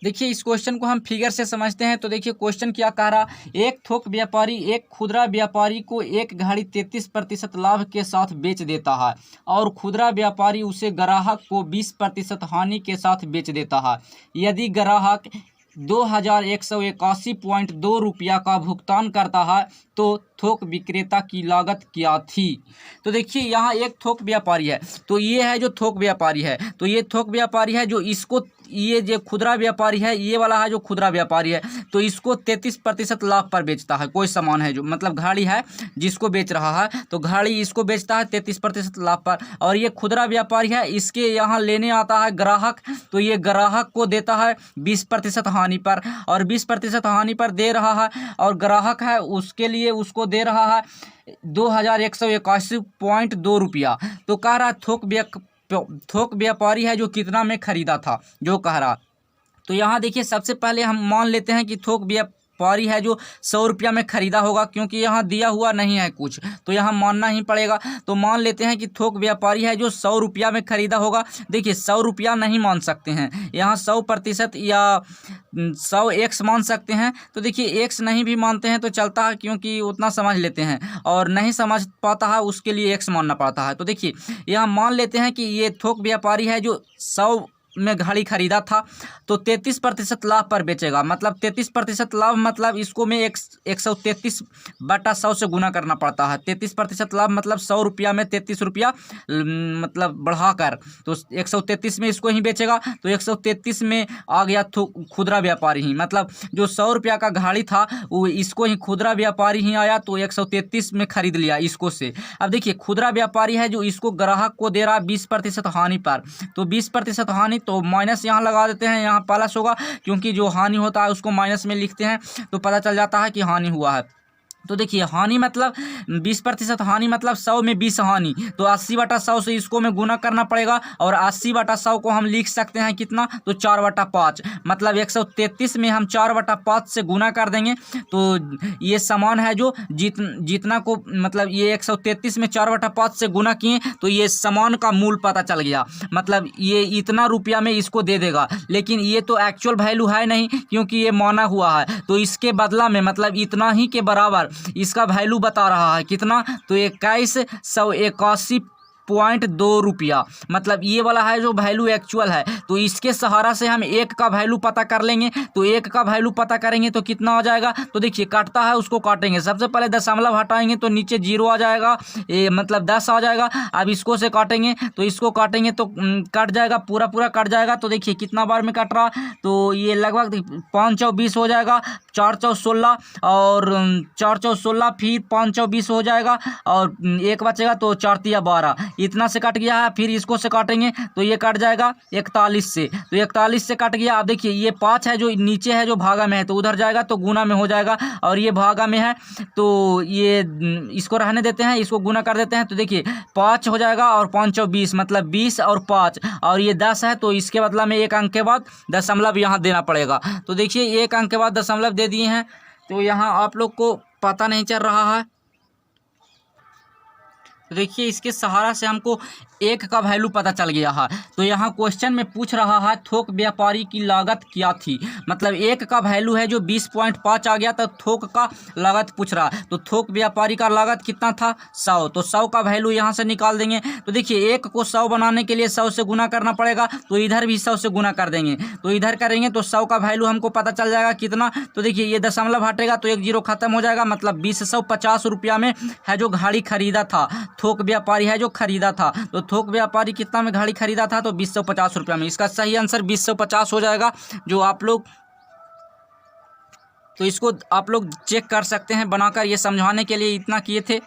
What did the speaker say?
देखिए इस क्वेश्चन को हम फिगर से समझते हैं। तो देखिए क्वेश्चन क्या कह रहा, एक थोक व्यापारी एक खुदरा व्यापारी को एक घड़ी 33% लाभ के साथ बेच देता है और खुदरा व्यापारी उसे ग्राहक को 20% हानि के साथ बेच देता है। यदि ग्राहक 2181.2 रुपया का भुगतान करता है तो थोक विक्रेता की लागत क्या थी। तो देखिए यहाँ एक थोक व्यापारी है, तो ये है जो थोक व्यापारी है, तो ये थोक व्यापारी है जो इसको, ये जो खुदरा व्यापारी है ये वाला है जो खुदरा व्यापारी है, तो इसको 33% लाभ पर बेचता है। कोई सामान है जो मतलब घड़ी है जिसको बेच रहा है, तो घड़ी इसको बेचता है 33% लाभ पर। और ये खुदरा व्यापारी है, इसके यहाँ लेने आता है ग्राहक, तो ये ग्राहक को देता है 20% हानि पर, और 20% हानि पर दे रहा है, और ग्राहक है उसके लिए उसको दे रहा है 2181.2 रुपया। तो कह रहा थोक व्यापारी है जो कितना में खरीदा था जो कह रहा। तो यहाँ देखिए सबसे पहले हम मान लेते हैं कि थोक व्यापारी है जो 100 रुपया में खरीदा होगा, क्योंकि यहाँ दिया हुआ नहीं है कुछ, तो यहाँ मानना ही पड़ेगा। तो मान लेते हैं कि थोक व्यापारी है जो 100 रुपया में खरीदा होगा। देखिए 100 रुपया नहीं मान सकते हैं, यहाँ 100% या 100x मान सकते हैं। तो देखिए x नहीं भी मानते हैं तो चलता है, क्योंकि उतना समझ लेते हैं, और नहीं समझ पाता है उसके लिए x मानना पड़ता है। तो देखिए यहाँ मान लेते हैं कि ये थोक व्यापारी है जो 100 में घड़ी खरीदा था, तो 33% लाभ पर बेचेगा। मतलब 33% लाभ मतलब इसको में 133/100 से गुना करना पड़ता है। 33% लाभ मतलब 100 रुपया में 33 रुपया मतलब बढ़ाकर, तो 133 में इसको ही बेचेगा। तो 133 में आ गया खुदरा व्यापारी ही, मतलब जो 100 रुपया का घड़ी था वो इसको ही खुदरा व्यापारी ही आया, तो 133 में खरीद लिया इसको से। अब देखिए खुदरा व्यापारी है जो इसको ग्राहक को दे रहा 20% हानि पर, तो 20% हानि, तो माइनस यहाँ लगा देते हैं, यहाँ प्लस होगा, क्योंकि जो हानि होता है उसको माइनस में लिखते हैं तो पता चल जाता है कि हानि हुआ है। तो देखिए हानि मतलब 20% हानि मतलब 100 में 20 हानि, तो 80/100 से इसको में गुना करना पड़ेगा, और 80/100 को हम लिख सकते हैं कितना, तो 4/5, मतलब 133 में हम 4/5 से गुना कर देंगे। तो ये सामान है जो जितना को मतलब ये 133 में 4/5 से गुना किए, तो ये सामान का मूल पता चल गया, मतलब ये इतना रुपया में इसको दे देगा। लेकिन ये तो एक्चुअल वैल्यू है नहीं, क्योंकि ये माना हुआ है, तो इसके बदला में मतलब इतना ही के बराबर इसका वैल्यू बता रहा है कितना, तो 2181.2 रुपया, मतलब ये वाला है जो वैल्यू एक्चुअल है। तो इसके सहारा से हम एक का वैल्यू पता कर लेंगे, तो एक का वैल्यू पता करेंगे तो कितना आ जाएगा। तो देखिए काटता है उसको काटेंगे, सबसे पहले दशमलव हटाएंगे तो नीचे 0 आ जाएगा, मतलब 10 आ जाएगा। अब इसको से काटेंगे, तो इसको काटेंगे तो कट जाएगा, पूरा कट जाएगा। तो देखिए कितना बार में कट रहा, तो ये लगभग 5 चौ 20 हो जाएगा, 4 चौ 16, और 4 चौ 16 फिर 5 चौ 20 हो जाएगा, और एक बचेगा तो 4 तिया 12, इतना से कट गया है। फिर इसको से काटेंगे तो ये कट जाएगा 41 से, तो 41 से कट गया। अब देखिए ये 5 है जो नीचे है जो भागा में है, तो उधर जाएगा तो गुना में हो जाएगा, और ये भागा में है तो ये इसको रहने देते हैं, इसको गुना कर देते हैं। तो देखिए 5 हो जाएगा और 5 चौ 20, मतलब 20 और 5, और ये 10 है, तो इसके बदला में एक अंक के बाद दशमलव यहाँ देना पड़ेगा। तो देखिए एक अंक के बाद दशमलव दे दिए हैं, तो यहाँ आप लोग को पता नहीं चल रहा है। तो देखिए इसके सहारा से हमको एक का वैल्यू पता चल गया है। तो यहाँ क्वेश्चन में पूछ रहा है थोक व्यापारी की लागत क्या थी, मतलब एक का वैल्यू है जो 20.5 आ गया, तो थोक का लागत पूछ रहा है। तो थोक व्यापारी का लागत कितना था 100, तो 100 का वैल्यू यहाँ से निकाल देंगे। तो देखिए एक को 100 बनाने के लिए 100 से गुना करना पड़ेगा, तो इधर भी 100 से गुना कर देंगे, तो इधर करेंगे तो 100 का वैल्यू हमको पता चल जाएगा कितना। तो देखिए ये दशमलव हटेगा तो एक 0 खत्म हो जाएगा, मतलब 2050 रुपया में है जो घड़ी खरीदा था, थोक व्यापारी है जो खरीदा था। तो थोक व्यापारी कितना में घड़ी खरीदा था, तो 2050 रुपया में। इसका सही आंसर 2050 हो जाएगा, जो आप लोग, तो इसको आप लोग चेक कर सकते हैं बनाकर। ये समझाने के लिए इतना किए थे।